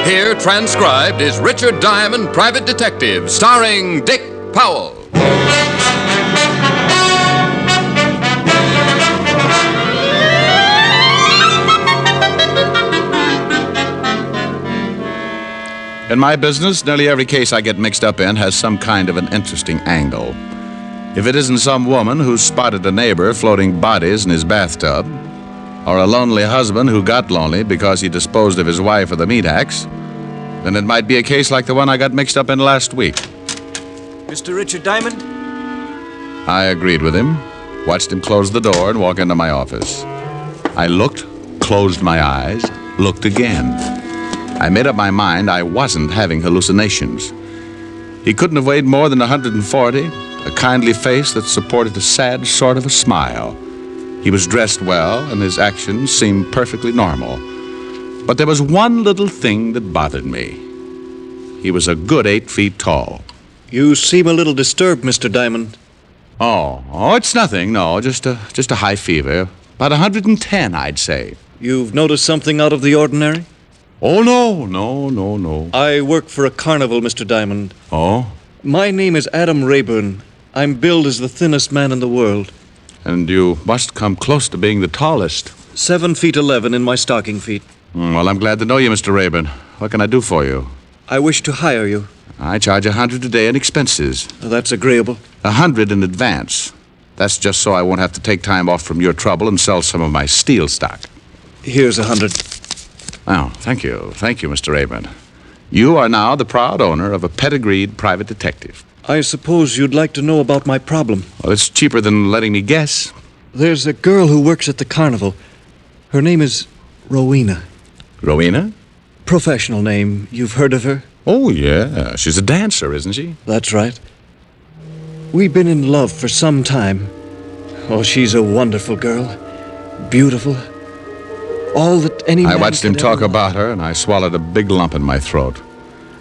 Here, transcribed, is Richard Diamond, Private Detective, starring Dick Powell. In my business, nearly every case I get mixed up in has some kind of an interesting angle. If it isn't some woman who spotted a neighbor floating bodies in his bathtub, or a lonely husband who got lonely because he disposed of his wife with a meat axe, then it might be a case like the one I got mixed up in last week. Mr. Richard Diamond? I agreed with him, watched him close the door and walk into my office. I looked, closed my eyes, looked again. I made up my mind I wasn't having hallucinations. He couldn't have weighed more than 140, a kindly face that supported a sad sort of a smile. He was dressed well, and his actions seemed perfectly normal. But there was one little thing that bothered me. He was a good 8 feet tall. You seem a little disturbed, Mr. Diamond. Oh, it's nothing, no, just a high fever. About 110, I'd say. You've noticed something out of the ordinary? Oh, no. I work for a carnival, Mr. Diamond. Oh? My name is Adam Rayburn. I'm billed as the thinnest man in the world. And you must come close to being the tallest. 7 feet 11 in my stocking feet. Well, I'm glad to know you, Mr. Rayburn. What can I do for you? I wish to hire you. I charge $100 a day in expenses. That's agreeable. $100 in advance. That's just so I won't have to take time off from your trouble and sell some of my steel stock. Here's $100. Oh, thank you, Mr. Rayburn. You are now the proud owner of a pedigreed private detective. I suppose you'd like to know about my problem. Well, it's cheaper than letting me guess. There's a girl who works at the carnival. Her name is Rowena. Rowena? Professional name. You've heard of her? Oh, yeah. She's a dancer, isn't she? That's right. We've been in love for some time. Oh, she's a wonderful girl. Beautiful. All that any man I watched him could talk ever about her, and I swallowed a big lump in my throat.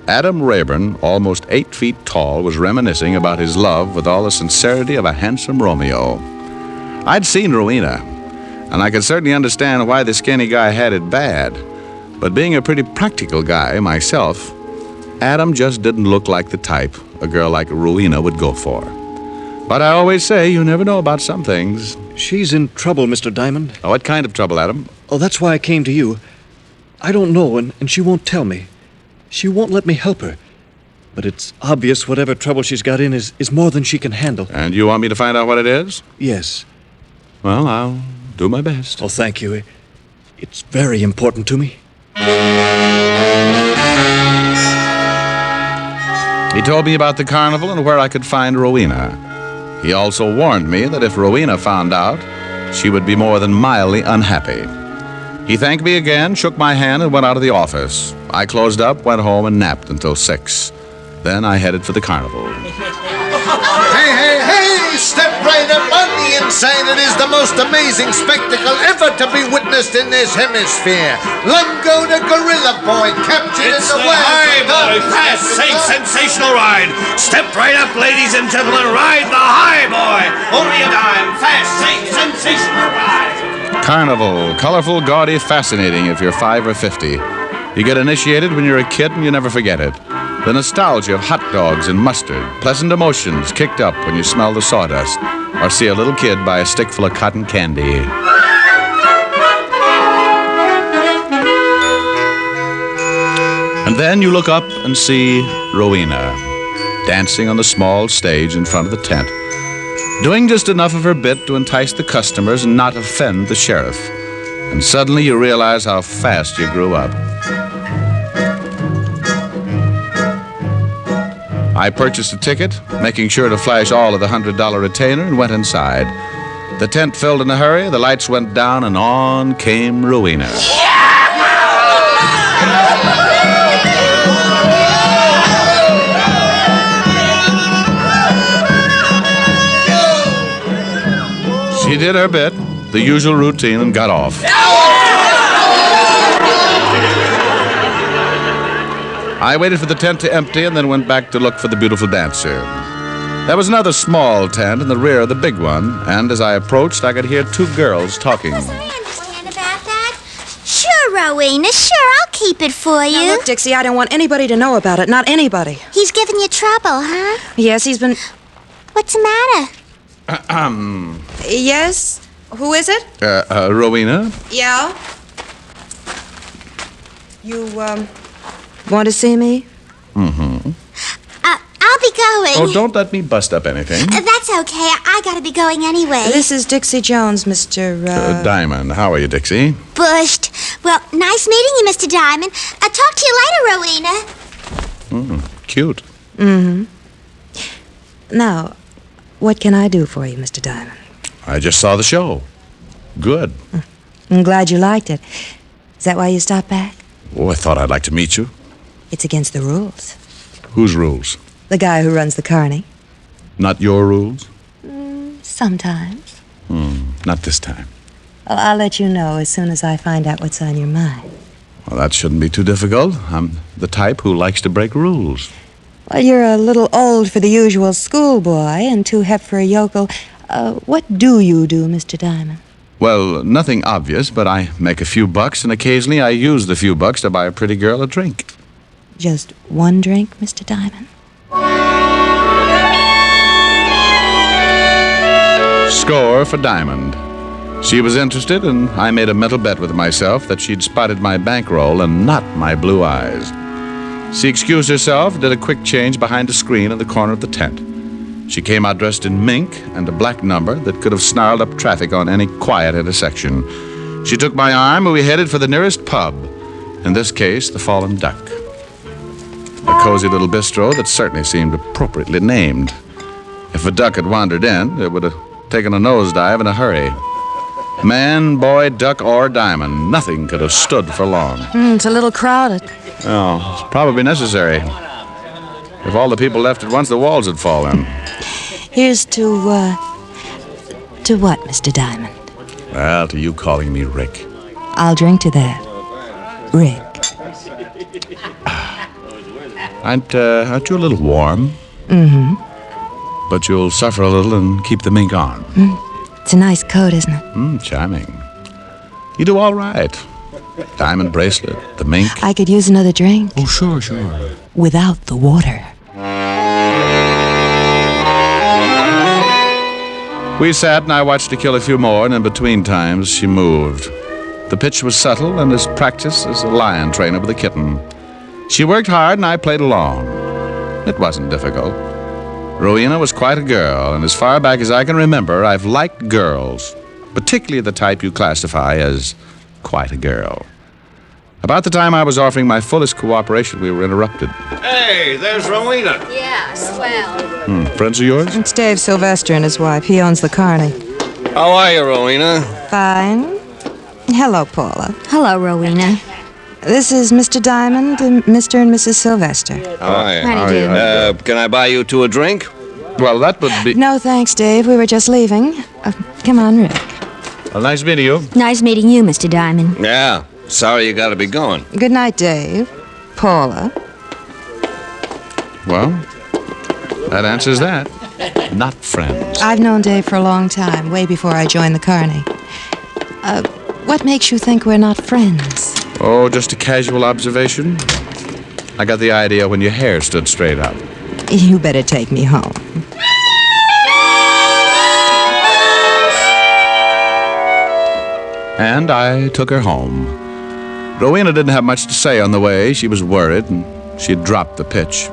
Adam Rayburn, almost 8 feet tall, was reminiscing about his love with all the sincerity of a handsome Romeo. I'd seen Rowena, and I could certainly understand why the skinny guy had it bad. But being a pretty practical guy myself, Adam just didn't look like the type a girl like Rowena would go for. But I always say you never know about some things. She's in trouble, Mr. Diamond. Oh, what kind of trouble, Adam? Oh, that's why I came to you. I don't know, and she won't tell me. She won't let me help her. But it's obvious whatever trouble she's got in is more than she can handle. And you want me to find out what it is? Yes. Well, I'll do my best. Oh, thank you. It's very important to me. He told me about the carnival and where I could find Rowena. He also warned me that if Rowena found out, she would be more than mildly unhappy. He thanked me again, shook my hand, and went out of the office. I closed up, went home, and napped until 6. Then I headed for the carnival. Hey, step right up on the inside. It is the most amazing spectacle ever to be witnessed in this hemisphere. Lungo the Gorilla Boy, captured It's in the the wild. High Boy, fast, safe, sensational ride. Step right up, ladies and gentlemen, ride the High Boy. Only a dime, fast, safe, sensational ride. Carnival, colorful, gaudy, fascinating if you're 5 or 50. You get initiated when you're a kid and you never forget it. The nostalgia of hot dogs and mustard, pleasant emotions kicked up when you smell the sawdust or see a little kid buy a stick full of cotton candy. And then you look up and see Rowena dancing on the small stage in front of the tent, doing just enough of her bit to entice the customers and not offend the sheriff. And suddenly you realize how fast you grew up. I purchased a ticket, making sure to flash all of the $100 retainer, and went inside. The tent filled in a hurry, the lights went down, and on came Rowena. She did her bit, the usual routine, and got off. I waited for the tent to empty and then went back to look for the beautiful dancer. There was another small tent in the rear of the big one, and as I approached, I could hear two girls talking. Does I understand about that? Sure, Rowena, sure, I'll keep it for you. Now, look, Dixie, I don't want anybody to know about it. Not anybody. He's giving you trouble, huh? Yes, he's been... What's the matter? Yes? Who is it? Rowena? Yeah? You, want to see me? I'll be going. Oh, don't let me bust up anything. That's okay. I gotta be going anyway. This is Dixie Jones, Mr. Diamond, how are you, Dixie? Bushed. Well, nice meeting you, Mr. Diamond. I'll talk to you later, Rowena. Cute. Now, what can I do for you, Mr. Diamond? I just saw the show. Good. I'm glad you liked it. Is that why you stopped back? Oh, I thought I'd like to meet you. It's against the rules. Whose rules? The guy who runs the carny. Not your rules? Sometimes. Not this time. Well, I'll let you know as soon as I find out what's on your mind. Well, that shouldn't be too difficult. I'm the type who likes to break rules. Well, you're a little old for the usual schoolboy and too hep for a yokel. What do you do, Mr. Diamond? Well, nothing obvious, but I make a few bucks, and occasionally I use the few bucks to buy a pretty girl a drink. Just one drink, Mr. Diamond? Score for Diamond. She was interested, and I made a mental bet with myself that she'd spotted my bankroll and not my blue eyes. She excused herself, did a quick change behind a screen in the corner of the tent. She came out dressed in mink and a black number that could have snarled up traffic on any quiet intersection. She took my arm, and we headed for the nearest pub, in this case, the Fallen Duck. A cozy little bistro that certainly seemed appropriately named. If a duck had wandered in, it would have taken a nosedive in a hurry. Man, boy, duck, or diamond, nothing could have stood for long. It's a little crowded. Oh, it's probably necessary. If all the people left at once, the walls would fall in. Here's to what, Mr. Diamond? Well, to you calling me Rick. I'll drink to that. Rick. Aren't you a little warm? But you'll suffer a little and keep the mink on. It's a nice coat, isn't it? Charming. You do all right. Diamond bracelet, the mink. I could use another drink. Oh, sure. Without the water. We sat and I watched her kill a few more, and in between times she moved. The pitch was subtle and as practiced as a lion trainer with a kitten. She worked hard and I played along. It wasn't difficult. Rowena was quite a girl, and as far back as I can remember, I've liked girls, particularly the type you classify as quite a girl. About the time I was offering my fullest cooperation, we were interrupted. Hey, there's Rowena. Yeah, swell. Friends of yours? It's Dave Sylvester and his wife. He owns the carny. How are you, Rowena? Fine. Hello, Paula. Hello, Rowena. This is Mr. Diamond and Mr. and Mrs. Sylvester. Hi. How do you do? Can I buy you two a drink? Well, that would be... No, thanks, Dave. We were just leaving. Come on, Rick. Well, nice meeting you. Nice meeting you, Mr. Diamond. Yeah. Sorry you gotta be going. Good night, Dave. Paula. Well, that answers that. Not friends. I've known Dave for a long time, way before I joined the carny. What makes you think we're not friends? Oh, just a casual observation. I got the idea when your hair stood straight up. You better take me home. And I took her home. Rowena didn't have much to say on the way. She was worried, and she'd dropped the pitch.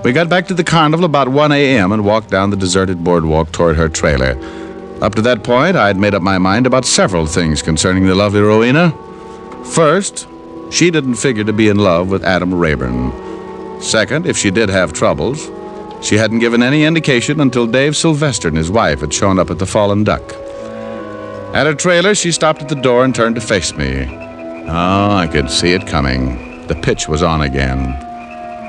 We got back to the carnival about 1 a.m. and walked down the deserted boardwalk toward her trailer. Up to that point, I'd made up my mind about several things concerning the lovely Rowena. First, she didn't figure to be in love with Adam Rayburn. Second, if she did have troubles, she hadn't given any indication until Dave Sylvester and his wife had shown up at the Fallen Duck. At her trailer, she stopped at the door and turned to face me. Oh, I could see it coming. The pitch was on again.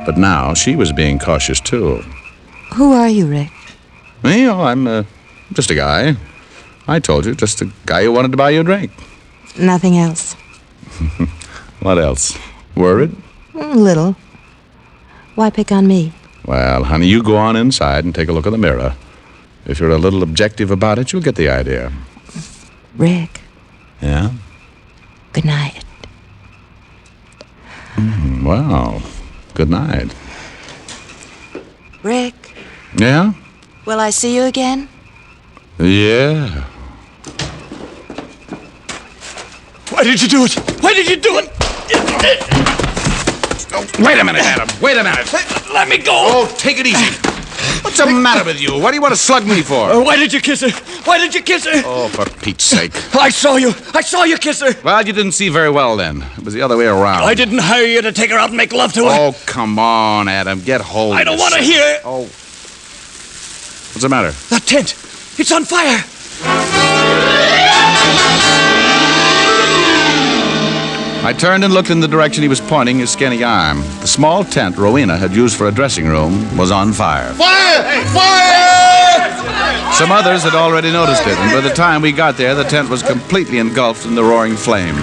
But now she was being cautious, too. Who are you, Rick? Me? Oh, I'm just a guy. I told you, just a guy who wanted to buy you a drink. Nothing else. What else? Worried? Little. Why pick on me? Well, honey, you go on inside and take a look in the mirror. If you're a little objective about it, you'll get the idea. Rick, Yeah? good night. Wow. Good night. Rick, Yeah? will I see you again? Yeah. Why did you do it? Why did you do it? Wait a minute, Adam. Wait a minute. Let me go. Oh, take it easy. What's the matter with you? What do you want to slug me for? Why did you kiss her? Why did you kiss her? Oh, for Pete's sake. I saw you. I saw you kiss her. Well, you didn't see very well then. It was the other way around. I didn't hire you to take her out and make love to her. Oh, come on, Adam. Get hold I don't want to hear. Oh. What's the matter? That tent. It's on fire. I turned and looked in the direction he was pointing his skinny arm. The small tent Rowena had used for a dressing room was on fire. Fire! Fire! Some others had already noticed it, and by the time we got there, the tent was completely engulfed in the roaring flames.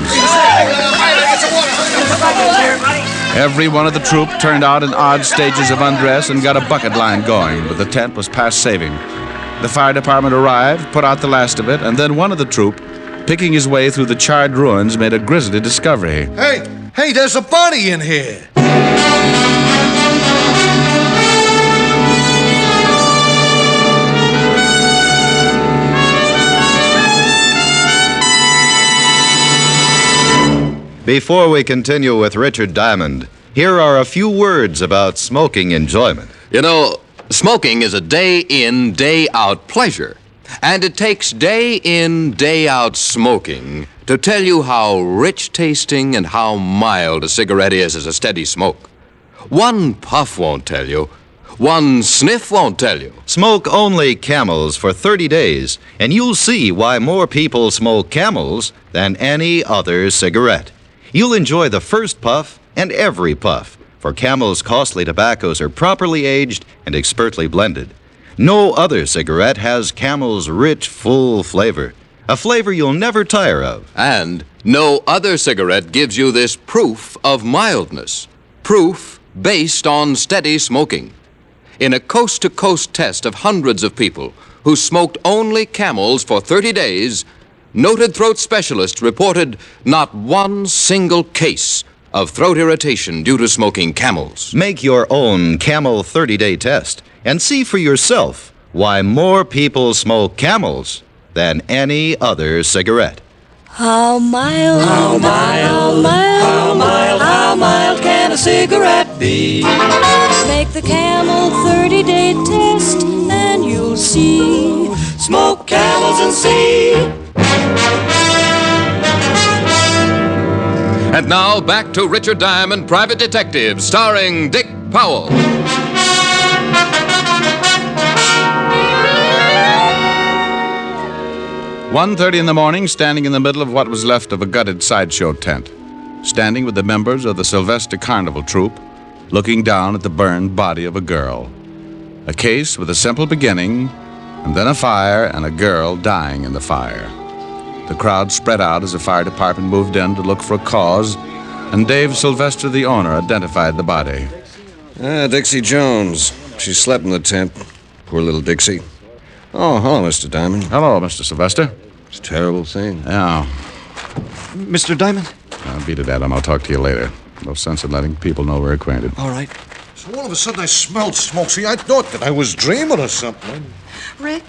Every one of the troop turned out in odd stages of undress and got a bucket line going, but the tent was past saving. The fire department arrived, put out the last of it, and then one of the troop, picking his way through the charred ruins, made a grisly discovery. Hey, there's a body in here. Before we continue with Richard Diamond, here are a few words about smoking enjoyment. You know, smoking is a day-in, day-out pleasure. And it takes day-in, day-out smoking to tell you how rich-tasting and how mild a cigarette is as a steady smoke. One puff won't tell you. One sniff won't tell you. Smoke only Camels for 30 days, and you'll see why more people smoke Camels than any other cigarette. You'll enjoy the first puff and every puff, for Camel's costly tobaccos are properly aged and expertly blended. No other cigarette has Camel's rich, full flavor, a flavor you'll never tire of. And no other cigarette gives you this proof of mildness. Proof based on steady smoking. In a coast-to-coast test of hundreds of people who smoked only Camels for 30 days, noted throat specialists reported not one single case of throat irritation due to smoking Camels. Make your own Camel 30-day test and see for yourself why more people smoke Camels than any other cigarette. How mild, how mild, how mild, how mild can a cigarette be? Make the Camel 30-day test and you'll see. Smoke Camels and see. And now back to Richard Diamond, Private Detective, starring Dick Powell. 1:30 in the morning, standing in the middle of what was left of a gutted sideshow tent, standing with the members of the Sylvester Carnival troupe, looking down at the burned body of a girl. A case with a simple beginning, and then a fire and a girl dying in the fire. The crowd spread out as the fire department moved in to look for a cause, and Dave Sylvester, the owner, identified the body. Dixie Jones. She slept in the tent. Poor little Dixie. Oh, hello, Mr. Diamond. Hello, Mr. Sylvester. It's a terrible thing. Yeah. Mr. Diamond? Beat it, Adam. I'll talk to you later. No sense in letting people know we're acquainted. All right. So all of a sudden I smelled smoke. See, I thought that I was dreaming or something. Rick,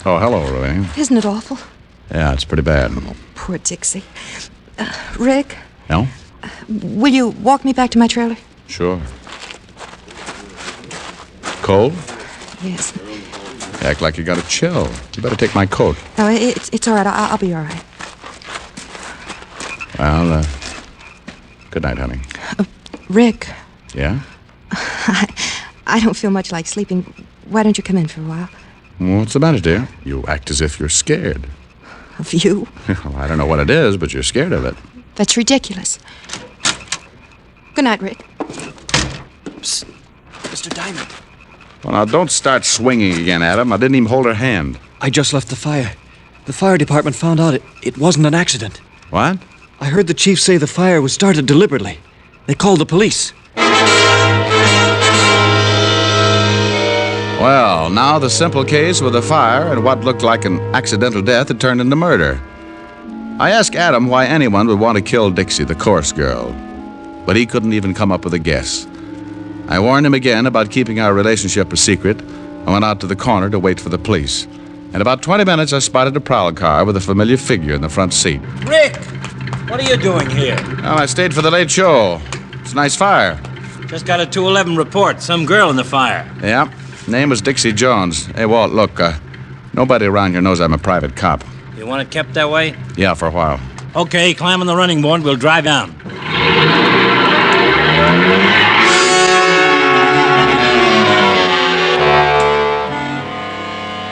Oh, hello, Rowena. isn't it awful? Yeah, it's pretty bad. Poor Dixie. Rick, No? will you walk me back to my trailer? Sure. Cold? Yes. You act like you got a chill. You better take my coat. No, it's all right. I'll be all right. Well, good night, honey. Rick, Yeah? I don't feel much like sleeping. Why don't you come in for a while? What's the matter, dear? You act as if you're scared. Of you? Well, I don't know what it is, but you're scared of it. That's ridiculous. Good night, Rick. Psst. Mr. Diamond. Well, now, don't start swinging again, Adam. I didn't even hold her hand. I just left the fire. The fire department found out it wasn't an accident. What? I heard the chief say the fire was started deliberately. They called the police. Well, now the simple case with a fire and what looked like an accidental death had turned into murder. I asked Adam why anyone would want to kill Dixie, the chorus girl, but he couldn't even come up with a guess. I warned him again about keeping our relationship a secret and went out to the corner to wait for the police. In about 20 minutes, I spotted a prowl car with a familiar figure in the front seat. Rick, what are you doing here? Well, I stayed for the late show. It's a nice fire. Just got a 211 report. Some girl in the fire. Yeah. Name was Dixie Jones. Hey, Walt, look, nobody around here knows I'm a private cop. You want it kept that way? Yeah, for a while. Okay, climb on the running board. We'll drive down.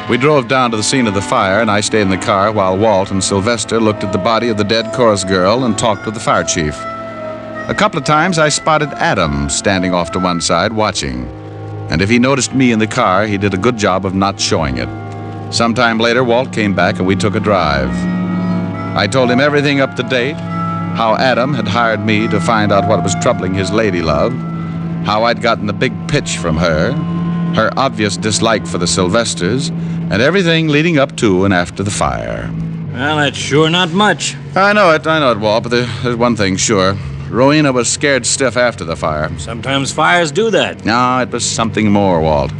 We drove down to the scene of the fire, and I stayed in the car while Walt and Sylvester looked at the body of the dead chorus girl and talked with the fire chief. A couple of times, I spotted Adam standing off to one side watching. And if he noticed me in the car, he did a good job of not showing it. Sometime later, Walt came back and we took a drive. I told him everything up to date, how Adam had hired me to find out what was troubling his lady love, how I'd gotten the big pitch from her, her obvious dislike for the Sylvesters, and everything leading up to and after the fire. Well, that's sure not much. I know it, Walt, but there's one thing sure. Rowena was scared stiff after the fire. Sometimes fires do that. No, it was something more, Walt.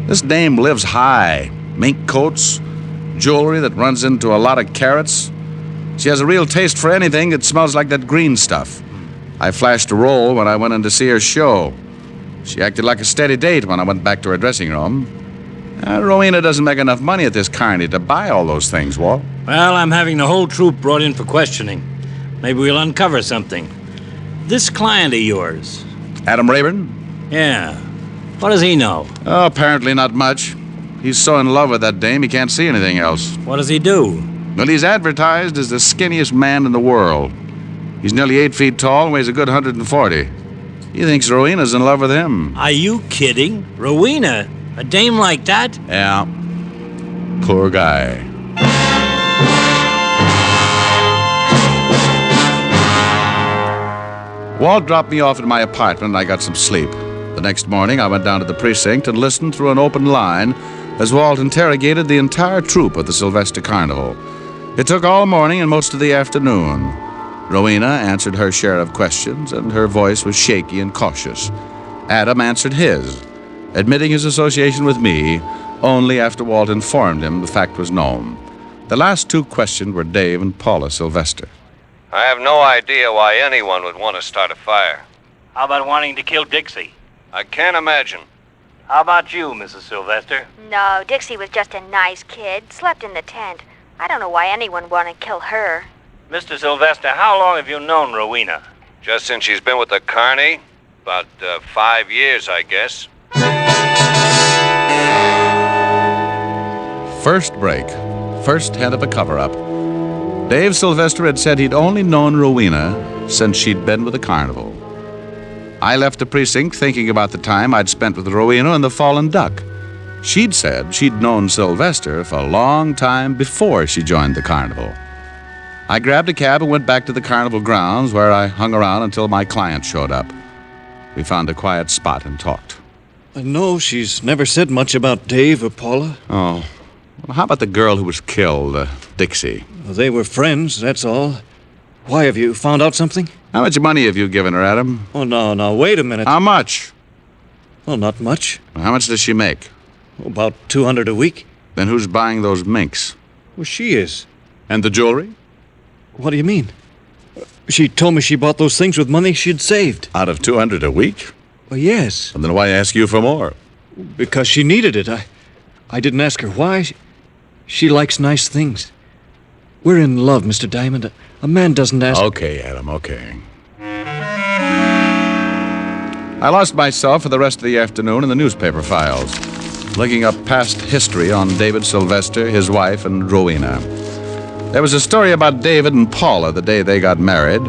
This dame lives high. Mink coats, jewelry that runs into a lot of carats. She has a real taste for anything that smells like that green stuff. I flashed a roll when I went in to see her show. She acted like a steady date when I went back to her dressing room. Rowena doesn't make enough money at this carny to buy all those things, Walt. Well, I'm having the whole troop brought in for questioning. Maybe we'll uncover something. This client of yours. Adam Rayburn? Yeah. What does he know? Oh, apparently not much. He's so in love with that dame he can't see anything else. What does he do? Well, he's advertised as the skinniest man in the world. He's nearly 8 feet tall and weighs a good 140. He thinks Rowena's in love with him. Are you kidding? Rowena? A dame like that? Yeah. Poor guy. Walt dropped me off at my apartment and I got some sleep. The next morning, I went down to the precinct and listened through an open line as Walt interrogated the entire troop of the Sylvester Carnival. It took all morning and most of the afternoon. Rowena answered her share of questions, and her voice was shaky and cautious. Adam answered his, admitting his association with me only after Walt informed him the fact was known. The last two questioned were Dave and Paula Sylvester. I have no idea why anyone would want to start a fire. How about wanting to kill Dixie? I can't imagine. How about you, Mrs. Sylvester? No, Dixie was just a nice kid. Slept in the tent. I don't know why anyone would want to kill her. Mr. Sylvester, how long have you known Rowena? Just since she's been with the carny? About 5 years, I guess. First break. First hint of a cover-up. Dave Sylvester had said he'd only known Rowena since she'd been with the carnival. I left the precinct thinking about the time I'd spent with Rowena and the fallen duck. She'd said she'd known Sylvester for a long time before she joined the carnival. I grabbed a cab and went back to the carnival grounds where I hung around until my client showed up. We found a quiet spot and talked. No, she's never said much about Dave or Paula. Oh. Well, how about the girl who was killed, Dixie? They were friends, that's all. Why, have you found out something? How much money have you given her, Adam? Oh, no, wait a minute. How much? Well, not much. How much does she make? About $200 a week. Then who's buying those minks? Well, she is. And the jewelry? What do you mean? She told me she bought those things with money she'd saved. Out of $200 a week? Well, yes. And then why ask you for more? Because she needed it. I didn't ask her why. She likes nice things. We're in love, Mr. Diamond. A man doesn't ask... Okay, Adam, okay. I lost myself for the rest of the afternoon in the newspaper files, looking up past history on David Sylvester, his wife, and Rowena. There was a story about David and Paula the day they got married,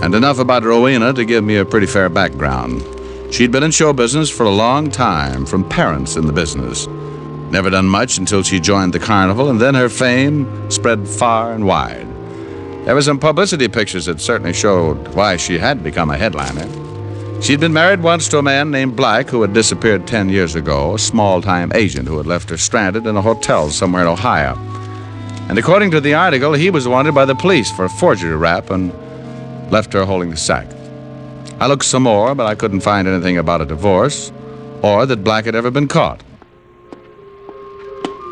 and enough about Rowena to give me a pretty fair background. She'd been in show business for a long time, from parents in the business. Never done much until she joined the carnival, and then her fame spread far and wide. There were some publicity pictures that certainly showed why she had become a headliner. She'd been married once to a man named Black who had disappeared 10 years ago, a small-time agent who had left her stranded in a hotel somewhere in Ohio. And according to the article, he was wanted by the police for a forgery rap and left her holding the sack. I looked some more, but I couldn't find anything about a divorce or that Black had ever been caught.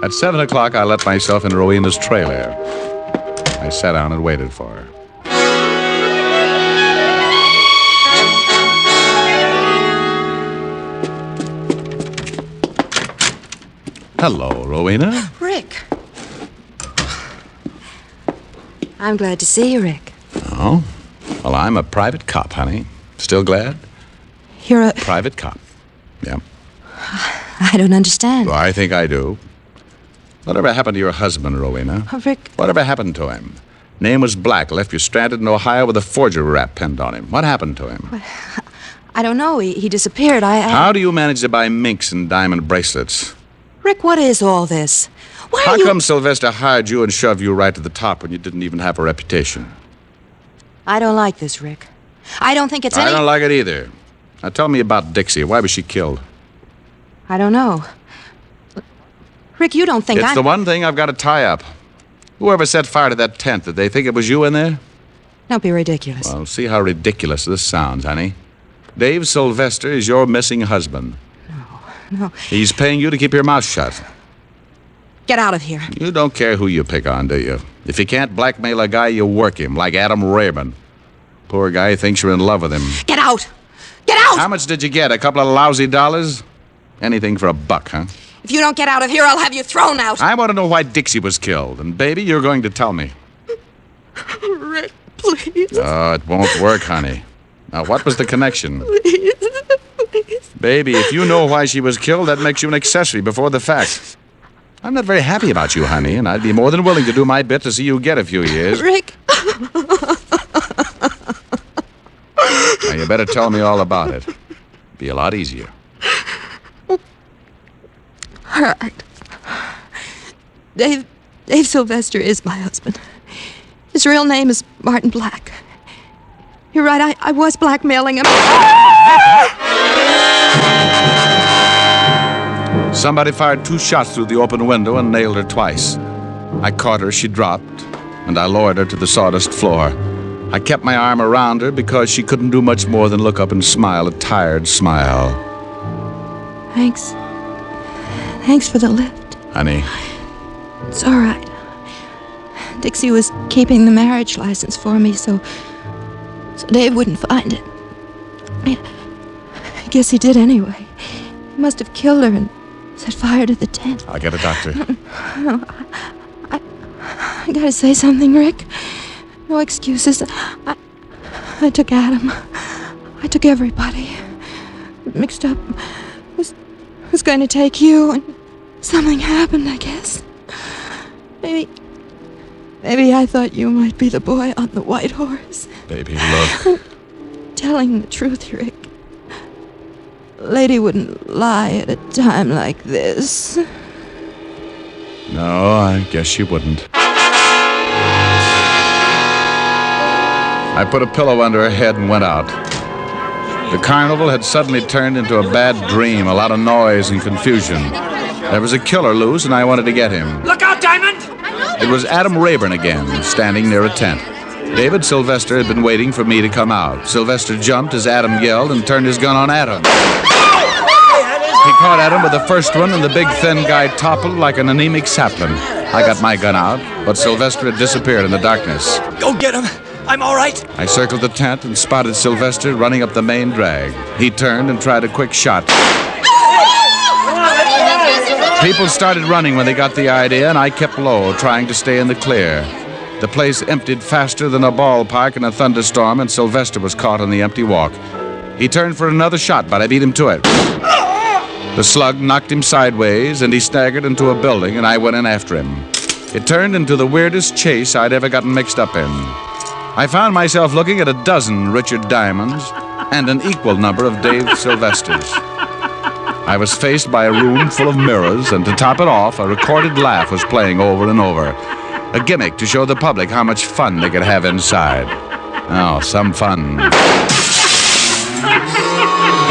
At 7 o'clock, I let myself in Rowena's trailer. I sat down and waited for her. Hello, Rowena. Rick. I'm glad to see you, Rick. Oh? Well, I'm a private cop, honey. Still glad? You're a... Private cop. Yeah. I don't understand. Well, I think I do. Whatever happened to your husband, Rowena? Oh, Rick... Whatever happened to him? Name was Black, left you stranded in Ohio with a forgery rap pinned on him. What happened to him? I don't know. He disappeared. How do you manage to buy minks and diamond bracelets? Rick, what is all this? Why How are you... come Sylvester hired you and shoved you right to the top when you didn't even have a reputation? I don't like this, Rick. I don't think it's I don't like it either. Now tell me about Dixie. Why was she killed? I don't know. Rick, you don't think It's the one thing I've got to tie up. Whoever set fire to that tent, did they think it was you in there? Don't be ridiculous. Well, see how ridiculous this sounds, honey. Dave Sylvester is your missing husband. No. He's paying you to keep your mouth shut. Get out of here. You don't care who you pick on, do you? If you can't blackmail a guy, you work him, like Adam Rayburn. Poor guy thinks you're in love with him. Get out! Get out! How much did you get? A couple of lousy dollars? Anything for a buck, huh? If you don't get out of here, I'll have you thrown out. I want to know why Dixie was killed. And, baby, you're going to tell me. Rick, please. Oh, it won't work, honey. Now, what was the connection? Please. Baby, if you know why she was killed, that makes you an accessory before the fact. I'm not very happy about you, honey, and I'd be more than willing to do my bit to see you get a few years. Rick. Now, you better tell me all about it. Be a lot easier. All right. Dave Sylvester is my husband. His real name is Martin Black. You're right, I was blackmailing him. Somebody fired 2 shots through the open window and nailed her twice. I caught her, she dropped, and I lowered her to the sawdust floor. I kept my arm around her because she couldn't do much more than look up and smile, a tired smile. Thanks. Thanks for the lift. Honey. It's all right. Dixie was keeping the marriage license for me, so Dave wouldn't find it. I guess he did anyway. He must have killed her and set fire to the tent. I'll get a doctor. No, I gotta say something, Rick. No excuses. I took Adam. I took everybody. Mixed up. Was going to take you, and something happened, I guess. Maybe I thought you might be the boy on the white horse. Baby, look. Telling the truth, Rick. A lady wouldn't lie at a time like this. No, I guess she wouldn't. I put a pillow under her head and went out. The carnival had suddenly turned into a bad dream, a lot of noise and confusion. There was a killer loose, and I wanted to get him. Look out, Diamond! It was Adam Rayburn again, standing near a tent. David Sylvester had been waiting for me to come out. Sylvester jumped as Adam yelled and turned his gun on Adam. He caught Adam with the first one, and the big, thin guy toppled like an anemic sapling. I got my gun out, but Sylvester had disappeared in the darkness. Go get him! I'm all right! I circled the tent and spotted Sylvester running up the main drag. He turned and tried a quick shot. People started running when they got the idea, and I kept low, trying to stay in the clear. The place emptied faster than a ballpark in a thunderstorm, and Sylvester was caught on the empty walk. He turned for another shot, but I beat him to it. The slug knocked him sideways, and he staggered into a building, and I went in after him. It turned into the weirdest chase I'd ever gotten mixed up in. I found myself looking at a dozen Richard Diamonds and an equal number of Dave Sylvesters. I was faced by a room full of mirrors, and to top it off, a recorded laugh was playing over and over. A gimmick to show the public how much fun they could have inside. Oh, some fun. The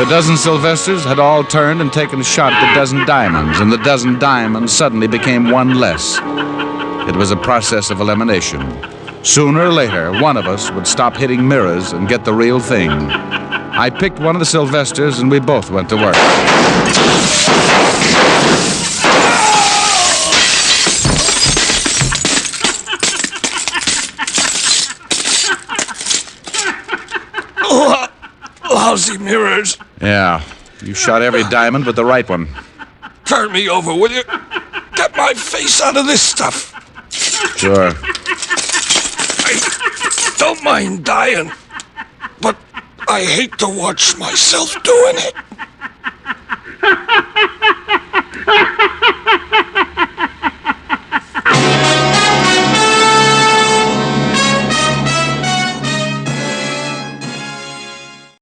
dozen Sylvesters had all turned and taken a shot at the dozen diamonds, and the dozen diamonds suddenly became one less. It was a process of elimination. Sooner or later, one of us would stop hitting mirrors and get the real thing. I picked one of the Sylvesters, and we both went to work. Lousy mirrors. Yeah, you shot every diamond but the right one. Turn me over, will you? Get my face out of this stuff. Sure. I don't mind dying, but I hate to watch myself doing it.